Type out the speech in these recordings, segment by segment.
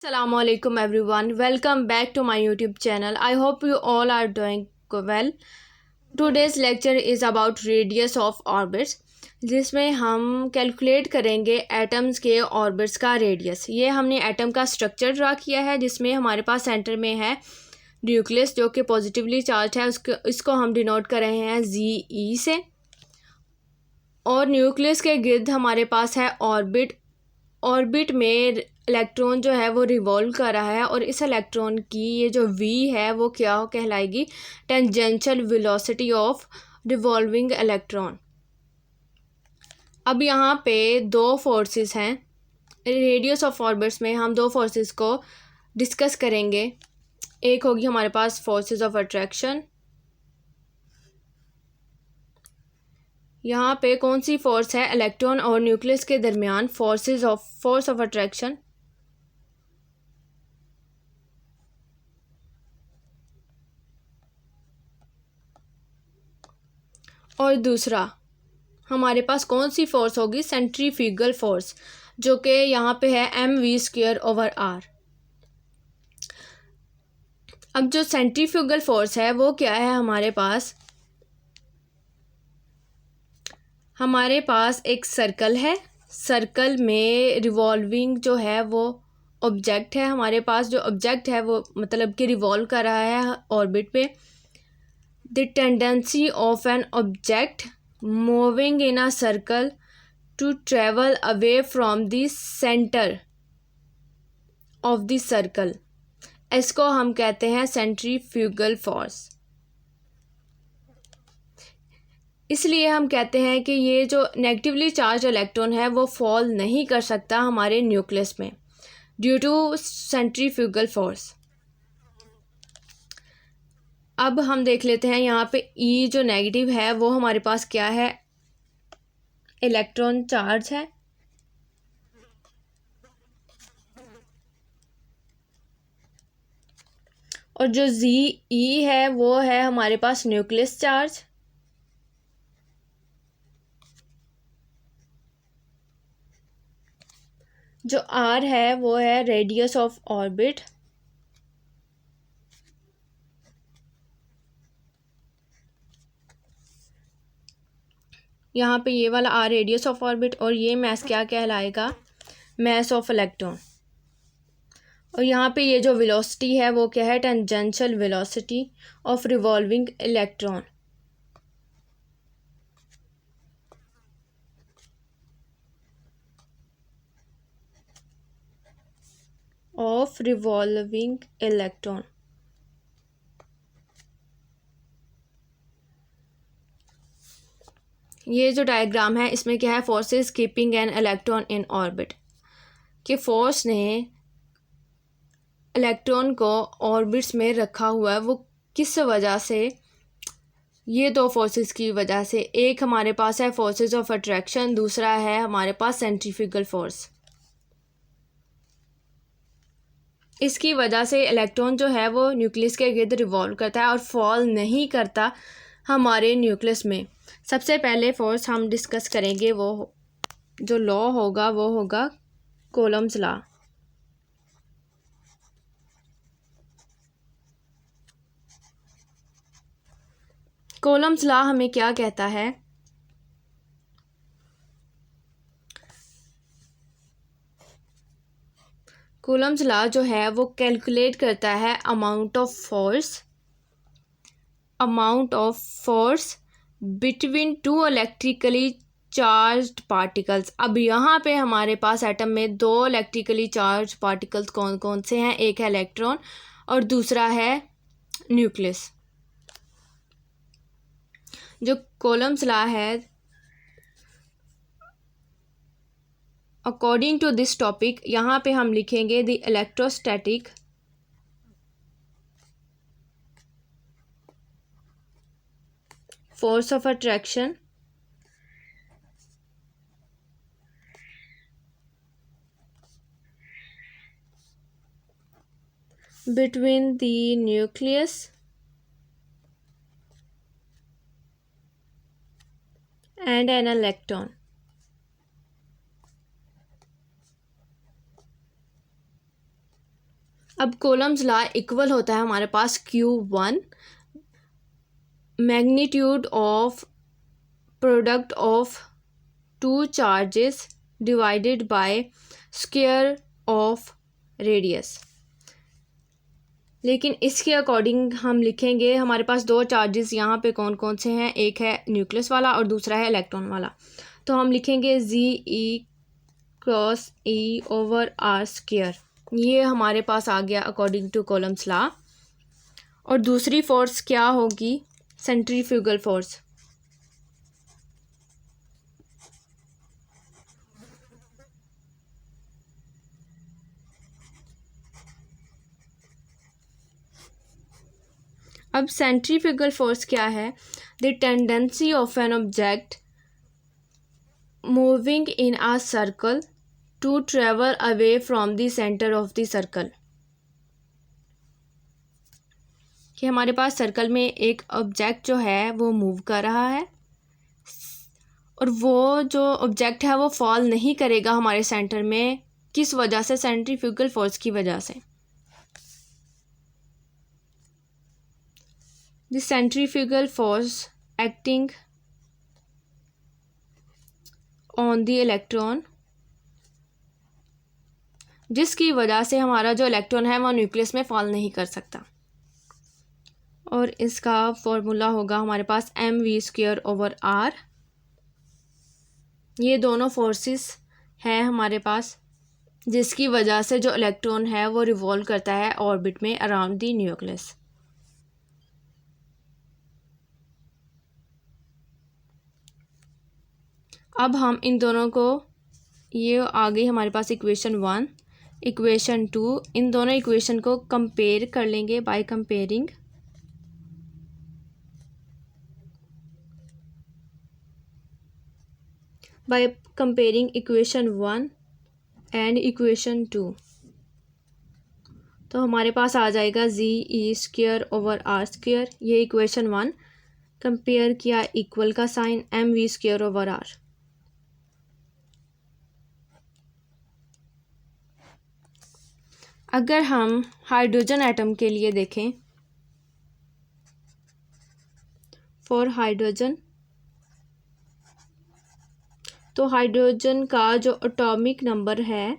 Assalamualaikum everyone. Welcome back to my YouTube channel. I hope you all are doing well. Today's lecture is about radius of orbits, जिसमें हम calculate करेंगे atoms के orbits का radius. ये हमने atom का structure draw किया है, जिसमें हमारे पास सेंटर में है न्यूक्लियस जो कि पॉजिटिवली चार्ज है। इसको हम डिनोट कर रहे हैं ZE से। और न्यूक्लियस के गिर्द हमारे पास है ऑर्बिट। ऑर्बिट में इलेक्ट्रॉन जो है वो रिवॉल्व कर रहा है, और इस इलेक्ट्रॉन की ये जो v है वो क्या कहलाएगी? Tangential velocity of revolving electron. अब यहाँ पे दो फोर्सेस हैं। रेडियस ऑफ ऑर्बिट्स में हम दो फोर्सेस को डिस्कस करेंगे। एक होगी हमारे पास फोर्सेस ऑफ अट्रैक्शन। यहाँ पे कौन सी फोर्स है? इलेक्ट्रॉन और न्यूक्लियस के दरमियान फोर्स ऑफ अट्रैक्शन। और दूसरा हमारे पास कौन सी फोर्स होगी? सेंट्रीफ्यूगल फोर्स, जो कि यहाँ पे है mv²/r। अब जो सेंट्रीफ्यूगल फोर्स है वो क्या है? हमारे पास एक सर्कल है। सर्कल में रिवॉल्विंग जो है वो ऑब्जेक्ट है। हमारे पास जो ऑब्जेक्ट है वो मतलब कि रिवॉल्व कर रहा है ऑर्बिट पे। The tendency of an object moving in a circle to travel away from the centre of the circle, इसको हम कहते हैं सेंट्रीफ्यूगल फोर्स। इसलिए हम कहते हैं कि ये जो नेगेटिवली चार्ज इलेक्ट्रॉन है वो फॉल नहीं कर सकता हमारे न्यूक्लियस में ड्यू टू सेंट्रीफ्यूगल फोर्स। अब हम देख लेते हैं यहाँ पे E जो नेगेटिव है वो हमारे पास क्या है? इलेक्ट्रॉन चार्ज है। और जो ZE है वो है हमारे पास न्यूक्लियस चार्ज। जो R है वो है रेडियस ऑफ ऑर्बिट। यहाँ पे ये वाला R रेडियस ऑफ ऑर्बिट, और ये मैस क्या कहलाएगा? Mass of electron. और यहाँ पे ये जो वेलोसिटी है वो क्या है? Tangential velocity of revolving electron. Of revolving electron. ये जो डायग्राम है इसमें क्या है? Forces keeping an electron in orbit. कि फोर्स ने इलेक्ट्रॉन को ऑर्बिट्स में रखा हुआ है, वो किस वजह से? ये दो फोर्सेस की वजह से। एक हमारे पास है फोर्सेस ऑफ अट्रैक्शन, दूसरा है हमारे पास सेंट्रीफ्यूगल फोर्स। इसकी वजह से इलेक्ट्रॉन जो है वो न्यूक्लियस के गिर्द रिवॉल्व करता है और फॉल नहीं करता हमारे न्यूक्लियस में। सबसे पहले फोर्स हम डिस्कस करेंगे, वो जो लॉ होगा वो होगा कूलम्ब्स लॉ। कूलम्ब्स लॉ हमें क्या कहता है? कूलम्ब्स लॉ जो है वो कैलकुलेट करता है amount of force between two electrically charged particles. अब यहाँ पे हमारे पास एटम में दो इलेक्ट्रिकली चार्ज पार्टिकल्स कौन कौन से हैं? एक है इलेक्ट्रॉन और दूसरा है न्यूक्लियस। जो कूलम्ब्स लॉ है, अकॉर्डिंग टू दिस टॉपिक, यहाँ पे हम लिखेंगे the electrostatic force of attraction between the nucleus and an electron. अब कॉलम्स लॉ इक्वल होता है हमारे पास Q1 magnitude of product of two charges divided by square of radius. लेकिन इसके अकॉर्डिंग हम लिखेंगे, हमारे पास दो चार्जेस यहाँ पे कौन कौन से हैं, एक है न्यूक्लियस वाला और दूसरा है इलेक्ट्रॉन वाला। तो हम लिखेंगे ZE cross E over R square. ये हमारे पास आ गया अकॉर्डिंग टू कॉलम्स लॉ। और दूसरी फोर्स क्या होगी, सेंट्रीफ्यूगल फोर्स। अब सेंट्रीफ्यूगल फोर्स क्या है, the tendency of an object moving in a circle to travel away from the centre of the circle. कि हमारे पास सर्कल में एक ऑब्जेक्ट जो है वो मूव कर रहा है और वो जो ऑब्जेक्ट है वो फॉल नहीं करेगा हमारे सेंटर में, किस वजह से, सेंट्रीफ्यूगल फोर्स की वजह से। The centrifugal force acting on the electron, जिसकी वजह से हमारा जो इलेक्ट्रॉन है वो न्यूक्लियस में फॉल नहीं कर सकता। और इसका फॉर्मूला होगा हमारे पास mv स्क्वायर ओवर r। ये दोनों फोर्सेस हैं हमारे पास, जिसकी वजह से जो इलेक्ट्रॉन है वो रिवॉल्व करता है ऑर्बिट में अराउंड द न्यूक्लियस। अब हम इन दोनों को, ये आ गई हमारे पास इक्वेशन 1, इक्वेशन 2, इन दोनों इक्वेशन को कंपेयर कर लेंगे by comparing. By comparing equation 1 and equation 2, तो हमारे पास आ जाएगा ZE square over R square. ये इक्वेशन 1, कंपेयर किया इक्वल का sign, mv square over R। अगर हम हाइड्रोजन एटम के लिए देखें, फॉर हाइड्रोजन, तो हाइड्रोजन का जो एटॉमिक नंबर है,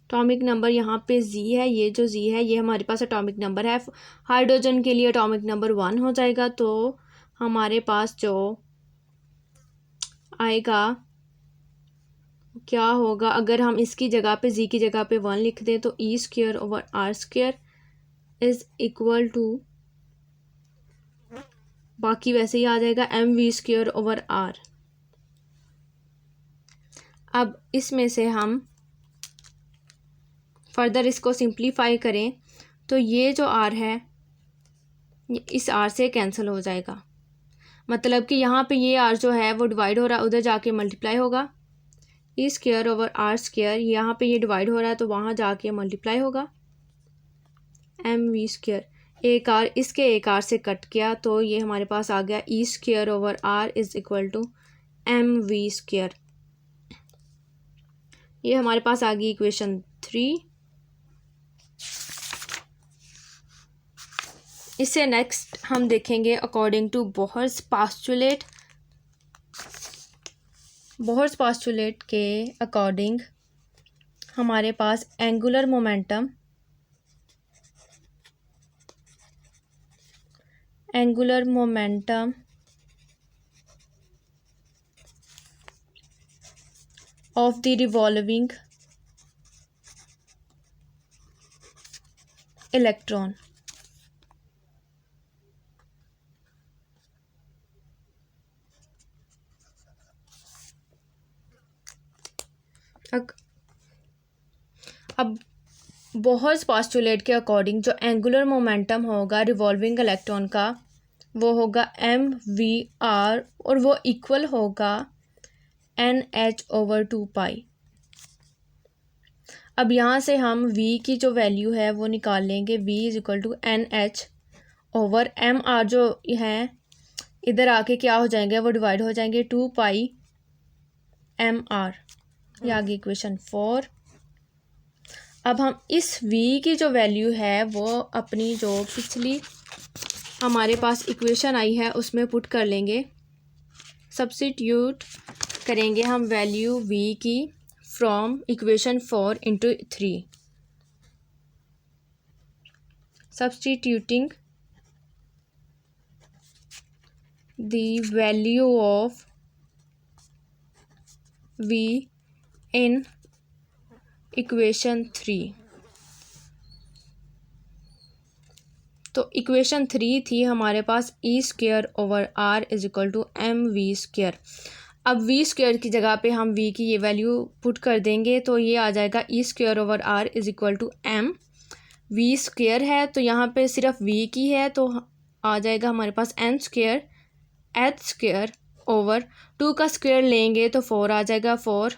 एटॉमिक नंबर यहाँ पे Z है, ये जो Z है ये हमारे पास एटॉमिक नंबर है। हाइड्रोजन के लिए एटॉमिक नंबर 1 हो जाएगा, तो हमारे पास जो आएगा क्या होगा, अगर हम इसकी जगह पे Z की जगह पे 1 लिख दें तो E square over R square is equal to, बाकी वैसे ही आ जाएगा, mv स्क्वायर ओवर R। अब इसमें से हम फर्दर इसको सिंप्लीफाई करें तो ये जो R है इस R से कैंसिल हो जाएगा, मतलब कि यहाँ पे ये R जो है वो डिवाइड हो रहा है, उधर जाके मल्टीप्लाई होगा। E square over R square, यहाँ पे ये डिवाइड हो रहा है तो वहाँ जाके मल्टीप्लाई होगा। mv स्क्वायर, एक R इसके एक R से कट किया तो ये हमारे पास आ गया E square over R is equal to mv square. ये हमारे पास आ गई इक्वेशन 3। इससे नेक्स्ट हम देखेंगे according to Bohr's postulate. Bohr's postulate के अकॉर्डिंग हमारे पास angular momentum, angular momentum of the revolving electron, अब बोहर्स पास्टुलेट के अकॉर्डिंग जो एंगुलर मोमेंटम होगा रिवॉल्विंग इलेक्ट्रॉन का वो होगा mv/r और वो इक्वल होगा nh ओवर 2 पाई। अब यहाँ से हम v की जो वैल्यू है वो निकाल लेंगे, v is equal to nh over mr जो है इधर आके क्या हो जाएंगे, वो डिवाइड हो जाएंगे 2 पाई mr। ये आ गई इक्वेशन 4। अब हम इस v की जो वैल्यू है वो अपनी जो पिछली हमारे पास इक्वेशन आई है उसमें पुट कर लेंगे, सब्स्टिट्यूट करेंगे हम वैल्यू v की from equation 4 into 3, substituting the value of v in equation 3। तो इक्वेशन 3 थी हमारे पास E square over R is equal to M V square. अब वी स्क्वेयर की जगह पे हम वी की ये वैल्यू पुट कर देंगे तो ये आ जाएगा E square over R is equal to M V square है, तो यहाँ पे सिर्फ वी की है तो आ जाएगा हमारे पास N square H square over 2 का स्क्वेयर लेंगे तो 4 आ जाएगा, 4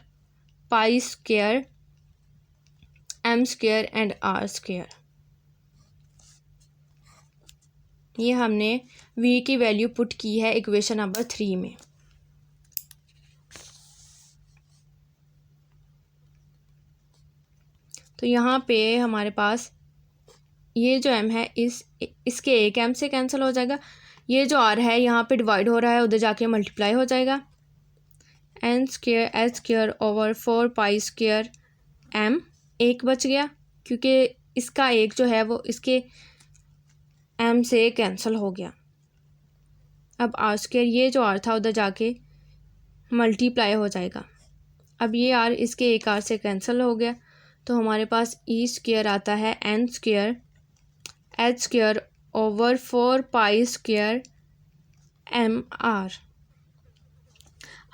pi square M square and R square. ये हमने v की वैल्यू पुट की है इक्वेशन नंबर 3 में। तो यहाँ पे हमारे पास ये जो m है इसके एक m से कैंसिल हो जाएगा, ये जो r है यहाँ पे डिवाइड हो रहा है उधर जाके मल्टीप्लाई हो जाएगा, N square H square over 4 pi square m एक बच गया क्योंकि इसका एक जो है वो इसके m से कैंसिल हो गया। अब आर स्क्वेयर ये जो r था उधर जाके मल्टीप्लाई हो जाएगा। अब ये r इसके एक r से कैंसिल हो गया तो हमारे पास ई स्क्वेयर आता है N square H square over 4 pi square M R.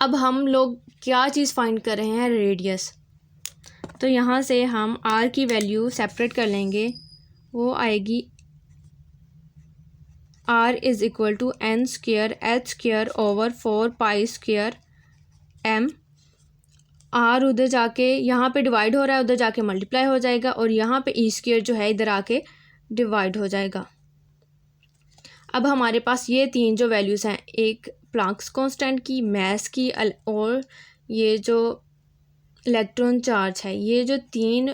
अब हम लोग क्या चीज़ फाइंड कर रहे हैं, रेडियस। तो यहाँ से हम r की वैल्यू सेपरेट कर लेंगे, वो आएगी r is equal to N square H square over 4 pi square M. r उधर जाके यहाँ पे डिवाइड हो रहा है उधर जाके मल्टीप्लाई हो जाएगा और यहाँ पे ई स्क्वेयर जो है इधर आके डिवाइड हो जाएगा। अब हमारे पास ये तीन जो वैल्यूज़ हैं, एक प्लैंक्स कांस्टेंट की, मास की और ये जो इलेक्ट्रॉन चार्ज है, ये जो तीन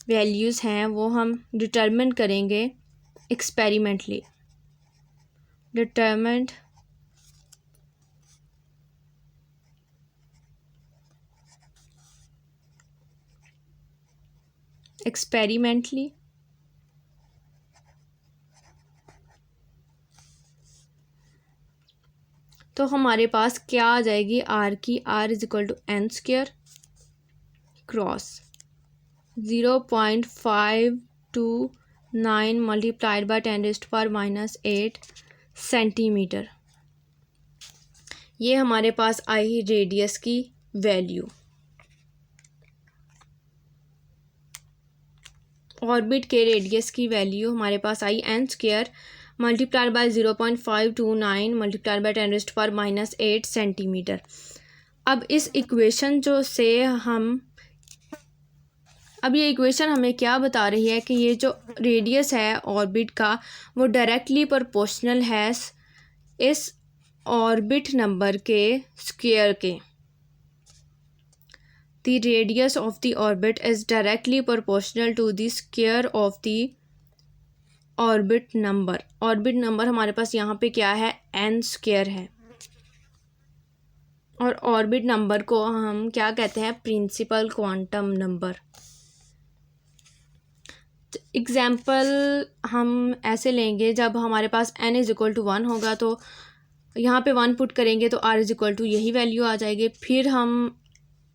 वैल्यूज़ हैं वो हम डिटरमिन करेंगे एक्सपेरिमेंटली। Determined experimentally. तो हमारे पास क्या आ जाएगी r की, r is equal to N square cross 0.529 multiplied by 10⁻⁻⁸ centimetre. ये हमारे पास आई रेडियस की वैल्यू। ऑर्बिट के रेडियस की वैल्यू हमारे पास आई N square multiplied by 0.529 multiplied by 10⁻⁸ centimetre. अब इस इक्वेशन अब ये इक्वेशन हमें क्या बता रही है कि ये जो रेडियस है ऑर्बिट का वो डायरेक्टली प्रोपोर्शनल है इस ऑर्बिट नंबर के स्क्वायर के। The radius of the orbit is directly proportional to the square of the orbit number। Orbit number हमारे पास यहाँ पे क्या है, n स्क्वायर है। और ऑर्बिट नंबर को हम क्या कहते हैं, प्रिंसिपल क्वांटम नंबर। एग्जाम्पल हम ऐसे लेंगे, जब हमारे पास n इज इक्वल टू 1 होगा तो यहाँ पे 1 पुट करेंगे तो r इज इक्वल टू यही वैल्यू आ जाएगी। फिर हम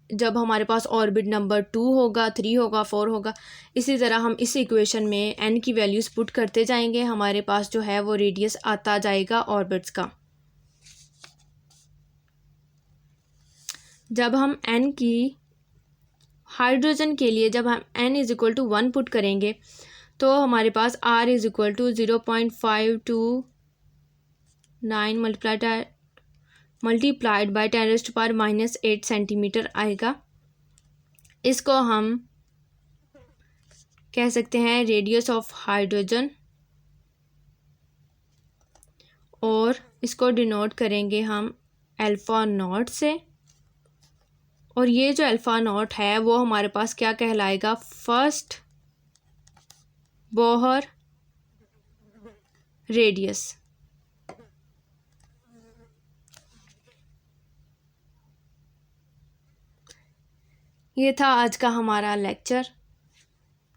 जब हमारे पास ऑर्बिट नंबर 2 होगा, 3 होगा, 4 होगा, इसी तरह हम इस इक्वेशन में n की वैल्यूज़ पुट करते जाएंगे, हमारे पास जो है वो रेडियस आता जाएगा ऑर्बिट्स का। जब हम n की हाइड्रोजन के लिए जब हम n is equal to 1 put करेंगे तो हमारे पास r is equal to 0.529 multiplied by 10⁻⁸ centimetre आएगा। इसको हम कह सकते हैं रेडियस ऑफ हाइड्रोजन और इसको डिनोट करेंगे हम अल्फ़ा नॉट से। और ये जो अल्फ़ा नॉट है वो हमारे पास क्या कहलाएगा, फर्स्ट बोहर रेडियस। ये था आज का हमारा लेक्चर।